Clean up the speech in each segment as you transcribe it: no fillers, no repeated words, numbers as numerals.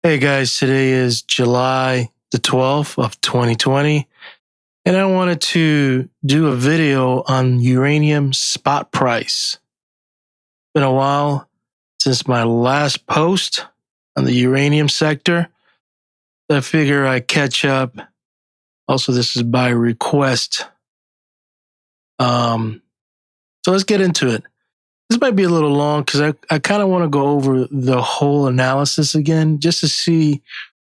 Hey guys, today is July the 12th of 2020, and I wanted to do a video on uranium spot price. It's been a while since my last post on the uranium sector. I figure I catch up. Also, this is by request. So let's get into it. This might be a little long because I kind of want to go over the whole analysis again just to see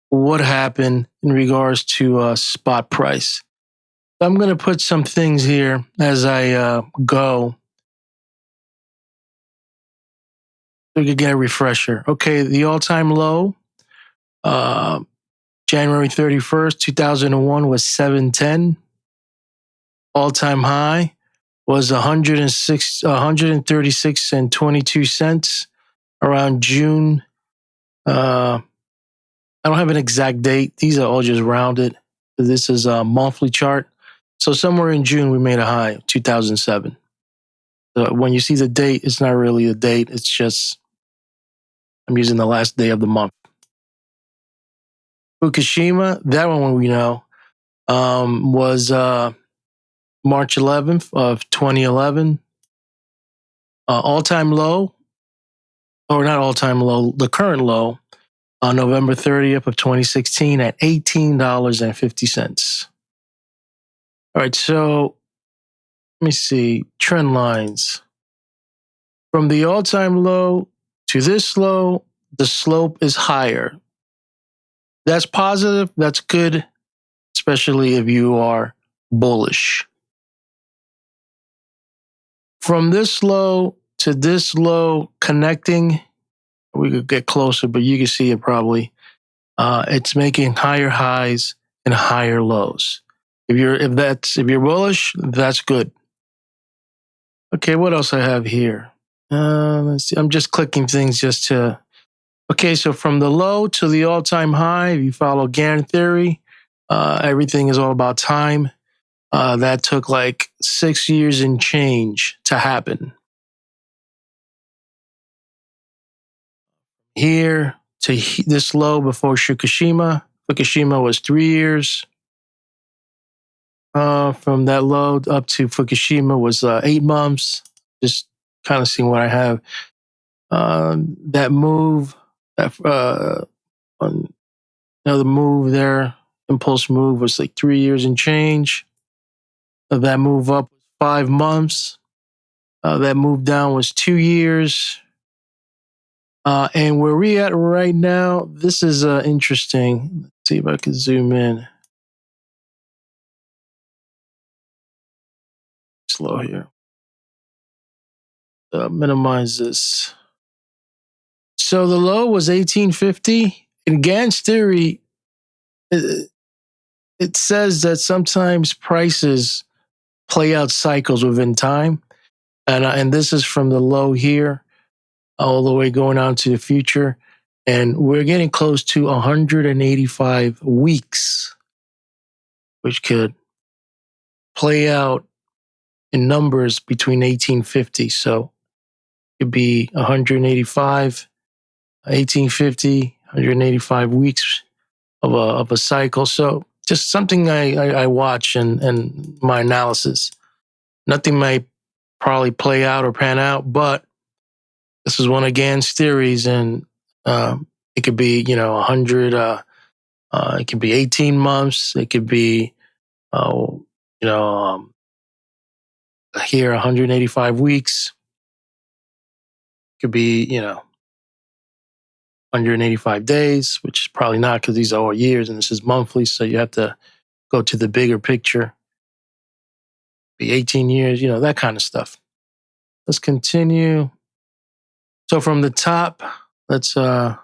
what happened in regards to spot price. I'm going to put some things here as I go. So we could get a refresher. Okay, the all-time low, January 31st, 2001 was 710. All-time high was 136 and 22 cents around June. I don't have an exact date. These are all just rounded. This is a monthly chart. So somewhere in June, we made a high, 2007. So when you see the date, it's not really a date. It's just, I'm using the last day of the month. Fukushima, that one we know, was March 11th of 2011. All-time low, or not all-time low, the current low, on November 30th of 2016 at $18.50. All right, so let me see, trend lines. From the all-time low to this low, the slope is higher. That's positive, that's good, especially if you are bullish. From this low to this low connecting, we could get closer, but you can see it probably. It's making higher highs and higher lows. If you're bullish, that's good. Okay, what else I have here? Let's see. I'm just clicking things just to. Okay, so from the low to the all-time high, if you follow Gann Theory, everything is all about time. That took like 6 years and change to happen. Here to this low before Fukushima. Fukushima was 3 years. From that low up to Fukushima was 8 months. Just kind of seeing what I have. That move, the move there, impulse move was like 3 years and change. That move up was 5 months. That move down was 2 years. And where we at right now, this is interesting. Let's see if I can zoom in. Slow here. Minimize this. So the low was 1850. In Gantz Theory, it says that sometimes prices play out cycles within time. And this is from the low here all the way going on to the future. And we're getting close to 185 weeks, which could play out in numbers between 1850. So it could be 185, 1850, 185 weeks of a cycle. So just something I watch and my analysis. Nothing might probably play out or pan out, but this is one of Gann's theories, and it could be 100. It could be 18 months. It could be here 185 weeks. It could be 185 days, which is probably not because these are all years and this is monthly. So you have to go to the bigger picture. Be 18 years, that kind of stuff. Let's continue. So from the top, let's from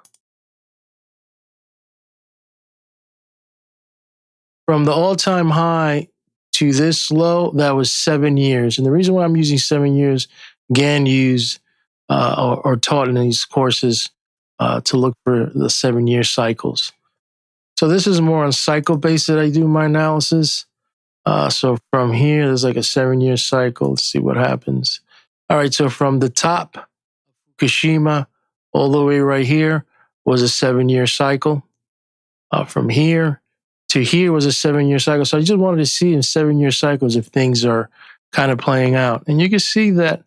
the all-time high to this low, that was 7 years. And the reason why I'm using 7 years, Gann used or taught in these courses to look for the 7-year cycles. So this is more on cycle based that I do my analysis. So from here, there's like a 7-year cycle. Let's see what happens. All right, so from the top, Fukushima, all the way right here, was a 7-year cycle. From here to here was a 7-year cycle. So I just wanted to see in 7-year cycles if things are kind of playing out. And you can see that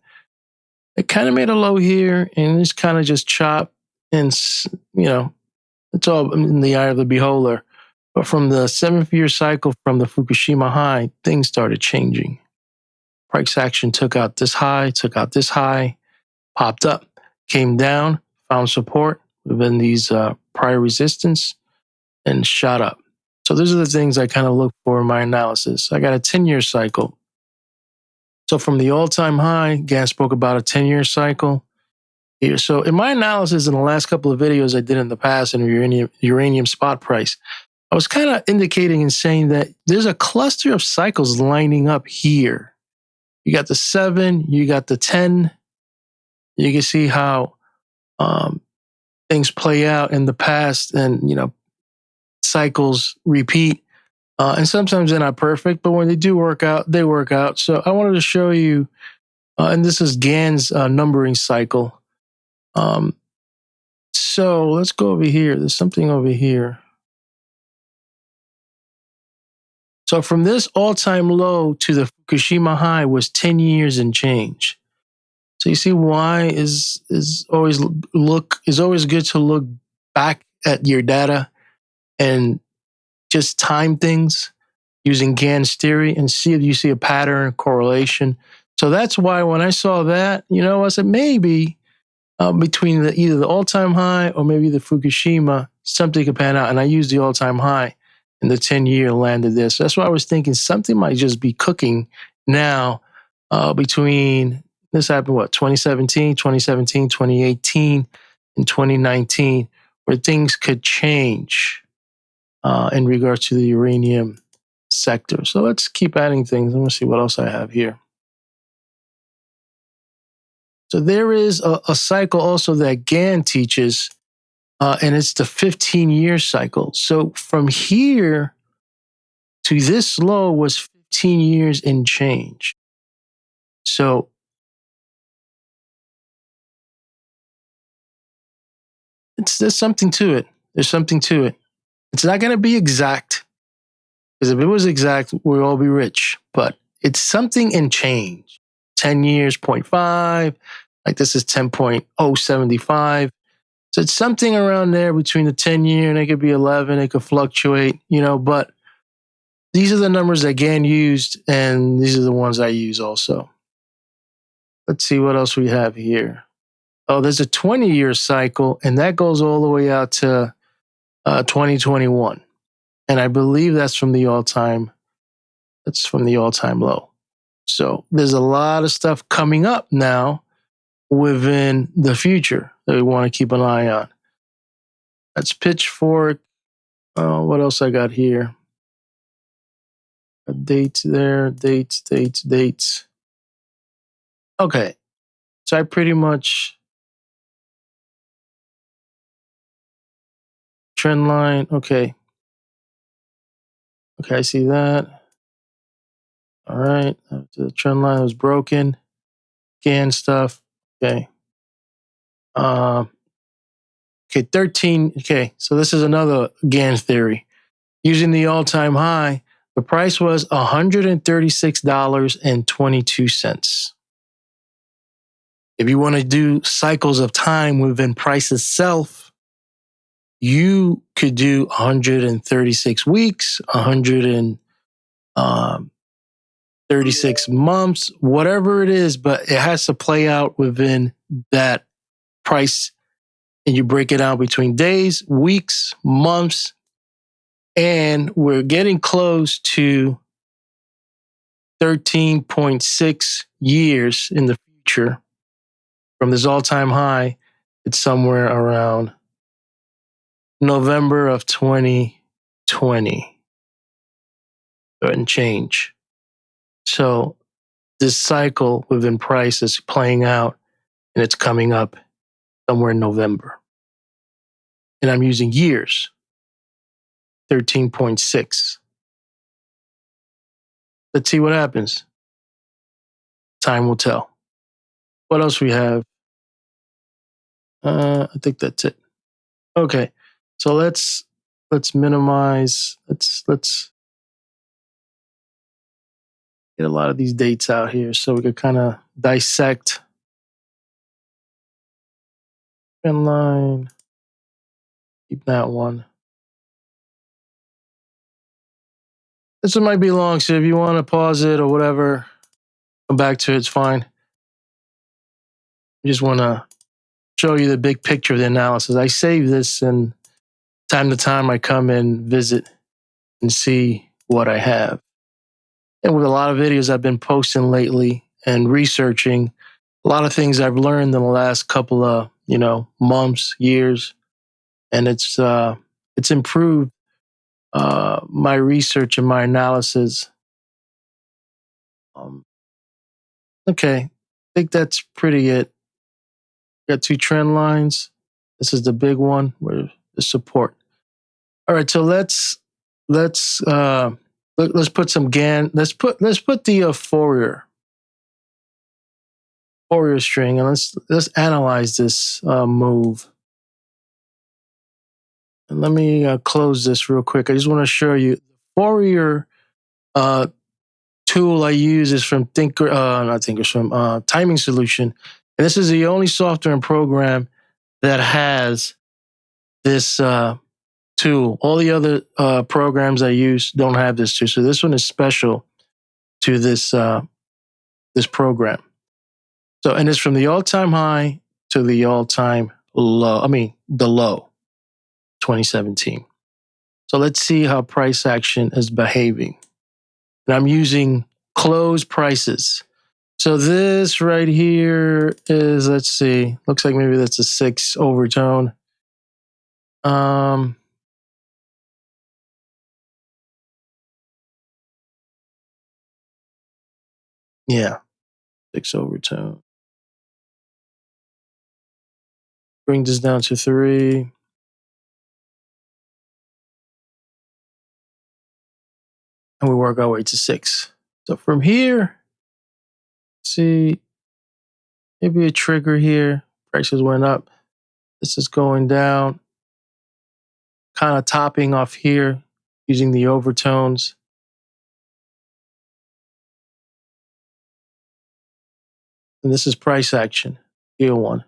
it kind of made a low here and it's kind of just chopped. And, it's all in the eye of the beholder. But from the 7th-year cycle from the Fukushima high, things started changing. Price action took out this high, popped up, came down, found support within these prior resistance, and shot up. So those are the things I kind of look for in my analysis. I got a 10-year cycle. So from the all-time high, Gann spoke about a 10-year cycle here. So in my analysis in the last couple of videos I did in the past in uranium spot price, I was kind of indicating and saying that there's a cluster of cycles lining up here. You got the 7, you got the 10. You can see how things play out in the past and, cycles repeat. And sometimes they're not perfect, but when they do work out, they work out. So I wanted to show you, and this is Gann's numbering cycle. So let's go over here. There's something over here. So from this all-time low to the Fukushima high was 10 years and change. So you see why is always good to look back at your data and just time things using Gantz theory and see if you see a pattern, correlation. So that's why when I saw that, I said maybe between either the all-time high or maybe the Fukushima, something could pan out. And I used the all-time high and the 10-year landed this. So that's why I was thinking something might just be cooking now between, this happened, 2017, 2018, and 2019, where things could change in regards to the uranium sector. So let's keep adding things. Let me see what else I have here. So there is a cycle also that Gann teaches, and it's the 15-year cycle. So from here to this low was 15 years and change. So there's something to it. There's something to it. It's not going to be exact, because if it was exact, we'd all be rich. But it's something in change. 10 years, 0.5. Like this is 10.075. So it's something around there between the 10-year and it could be 11. It could fluctuate, but these are the numbers that Gann used, and these are the ones I use also. Let's see what else we have here. Oh, there's a 20-year cycle, and that goes all the way out to 2021. And I believe that's from the all-time low. So there's a lot of stuff coming up now within the future that we want to keep an eye on. That's Pitchfork. What else I got here? Dates there, dates. Okay, so I pretty much trend line. Okay, I see that. All right, the trend line was broken. Gann stuff. Okay. Okay, 13. Okay, so this is another Gann theory. Using the all-time high, the price was $136.22. If you want to do cycles of time within price itself, you could do 136 weeks, 136 months, whatever it is, but it has to play out within that price. And you break it out between days, weeks, months, and we're getting close to 13.6 years in the future. From this all-time high, it's somewhere around November of 2020 and change. So this cycle within price is playing out, and it's coming up somewhere in November. And I'm using years, 13.6. Let's see what happens. Time will tell. What else we have? I think that's it. Okay, so let's minimize. Let's get a lot of these dates out here so we could kind of dissect. Trend line. Keep that one. This one might be long, so if you want to pause it or whatever, come back to it, it's fine. I just want to show you the big picture of the analysis. I save this, and time to time I come and visit and see what I have. And with a lot of videos I've been posting lately and researching, a lot of things I've learned in the last couple of, months, years, and it's improved my research and my analysis. Okay, I think that's pretty it. Got two trend lines. This is the big one where the support. All right, so let's put some Gann. Let's put the Fourier string, and let's analyze this move. And let me close this real quick. I just want to show you the Fourier tool I use is from Timing Solution, and this is the only software and program that has this tool. All the other programs I use don't have this tool, so this one is special to this program. So, and it's from the all-time high to the all-time low. I mean, the low, 2017. So let's see how price action is behaving. And I'm using close prices. So this right here is, let's see, looks like maybe that's a 6 overtone. Yeah, 6 overtone. Bring this down to 3. And we work our way to 6. So from here, see, maybe a trigger here. Prices went up. This is going down. Kind of topping off here using the overtones. And this is price action, year 1.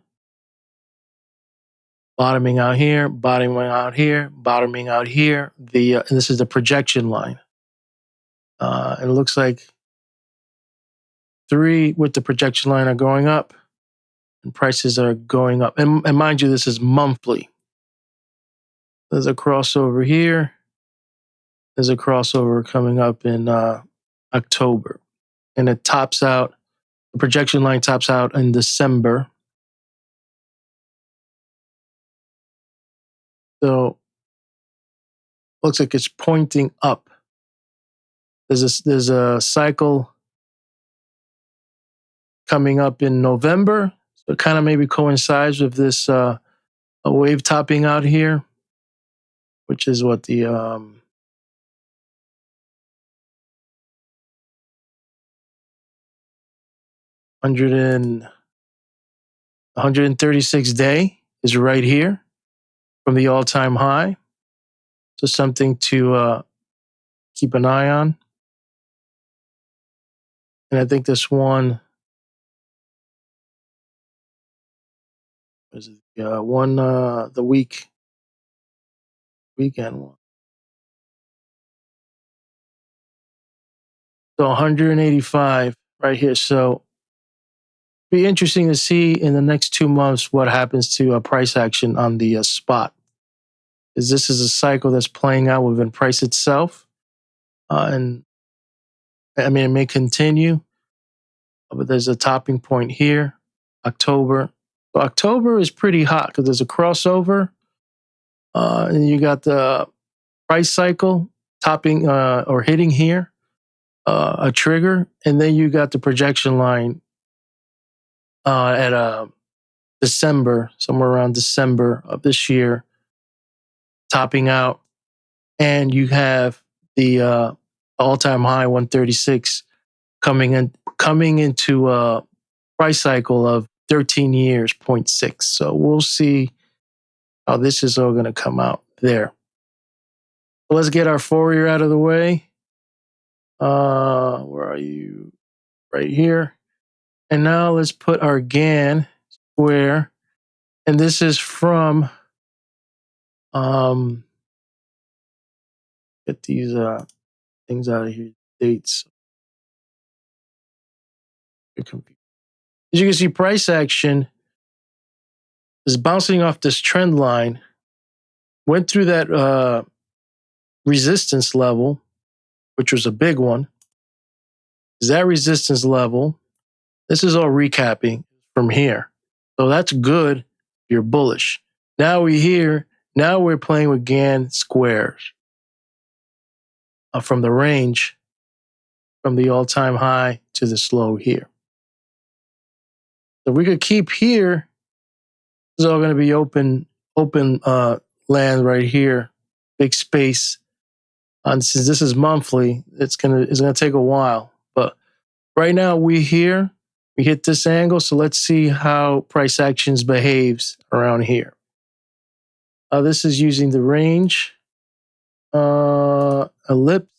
Bottoming out here, bottoming out here, bottoming out here. And this is the projection line. It looks like 3 with the projection line are going up, and prices are going up. And mind you, this is monthly. There's a crossover here. There's a crossover coming up in October. And it tops out, the projection line tops out in December. So looks like it's pointing up. There's a cycle coming up in November. So it kind of maybe coincides with this a wave topping out here, which is what the 136 day is right here from the all-time high. So something to keep an eye on. And I think this one is the weekend one. So 185 right here. So be interesting to see in the next 2 months what happens to price action on the spot. Is this is a cycle that's playing out within price itself, and I mean it may continue, but there's a topping point here, October. So October is pretty hot because there's a crossover, and you got the price cycle topping or hitting here, a trigger, and then you got the projection line at December, somewhere around December of this year, topping out, and you have the all-time high 136 coming into a price cycle of 13 years, 0.6. So we'll see how this is all going to come out there. So let's get our Fourier out of the way. Where are you? Right here. And now let's put our Gann square. And this is from, get these things out of here, dates. As you can see, price action is bouncing off this trend line, went through that resistance level, which was a big one. Is that resistance level? This is all recapping from here. So that's good. You're bullish. Now we're here. Now we're playing with Gann squares from the range, from the all-time high to the slow here. So we could keep here. This is all going to be open land right here, big space. And since this is monthly, it's gonna take a while. But right now we here. We hit this angle, so let's see how price actions behaves around here. This is using the range ellipse.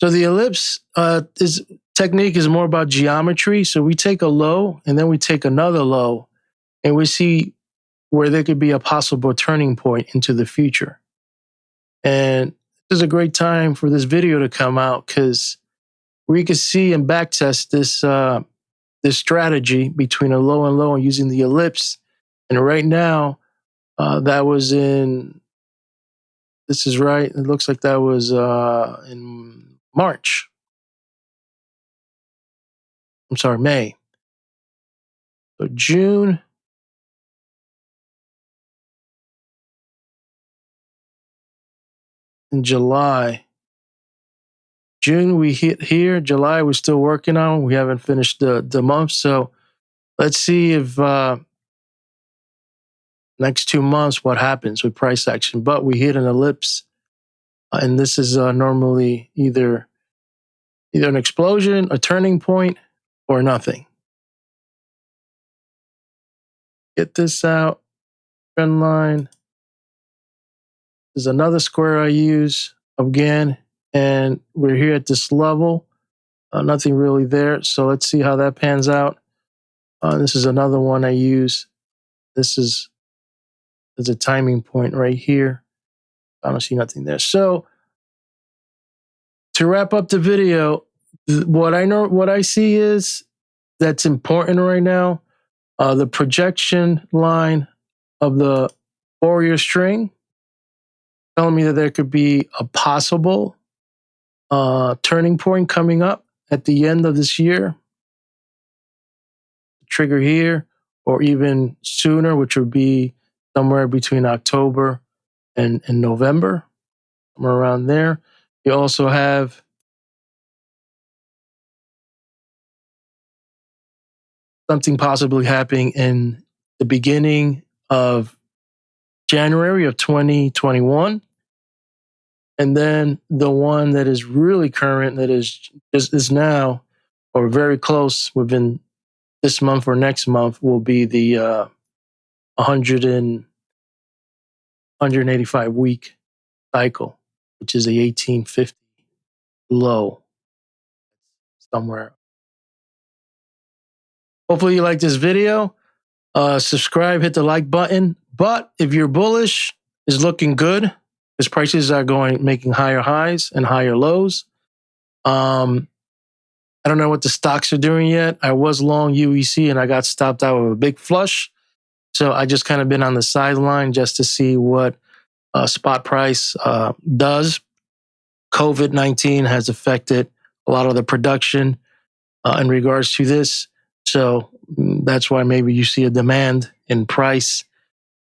So the ellipse technique is more about geometry. So we take a low and then we take another low, and we see where there could be a possible turning point into the future. And this is a great time for this video to come out because we can see and backtest this strategy between a low and low and using the ellipse. And right now, that was in, this is right, it looks like that was in March. I'm sorry, May. So June. And July. June we hit here. July we're still working on. We haven't finished the month. So let's see if next 2 months what happens with price action. But we hit an ellipse. And this is normally either an explosion, a turning point, or nothing. Get this out. Trend line. There's another square I use again, and we're here at this level. Nothing really there. So let's see how that pans out. This is another one I use. There's a timing point right here. I don't see nothing there. So to wrap up the video, what I see is that's important right now. The projection line of the Fourier string telling me that there could be a possible turning point coming up at the end of this year. Trigger here, or even sooner, which would be somewhere between October and November, somewhere around there. You also have something possibly happening in the beginning of January of 2021. And then the one that is really current, that is now, or very close within this month or next month, will be the 185 week cycle, which is the 1850 low somewhere. Hopefully you like this video. Subscribe, hit the like button. But if you're bullish, it's looking good because prices are making higher highs and higher lows. I don't know what the stocks are doing yet. I was long UEC and I got stopped out with a big flush. So I just kind of been on the sideline just to see what spot price does. COVID-19 has affected a lot of the production in regards to this. So that's why maybe you see a demand in price.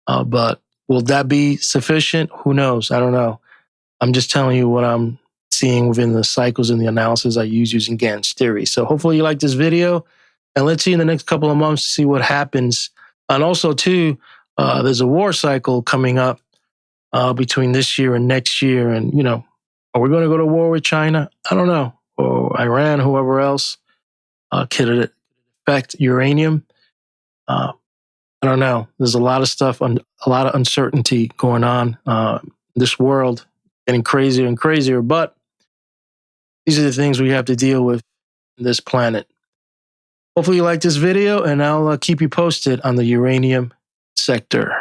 But will that be sufficient? Who knows? I don't know. I'm just telling you what I'm seeing within the cycles and the analysis I use using Gantz Theory. So hopefully you like this video. And let's see in the next couple of months, see what happens. And also, too, there's a war cycle coming up between this year and next year. And, you know, are we going to go to war with China? I don't know. Or Iran, whoever else. Could it affect uranium? I I don't know. There's a lot of stuff, a lot of uncertainty going on. This world getting crazier and crazier, but these are the things we have to deal with in this planet. Hopefully you like this video, and I'll keep you posted on the uranium sector.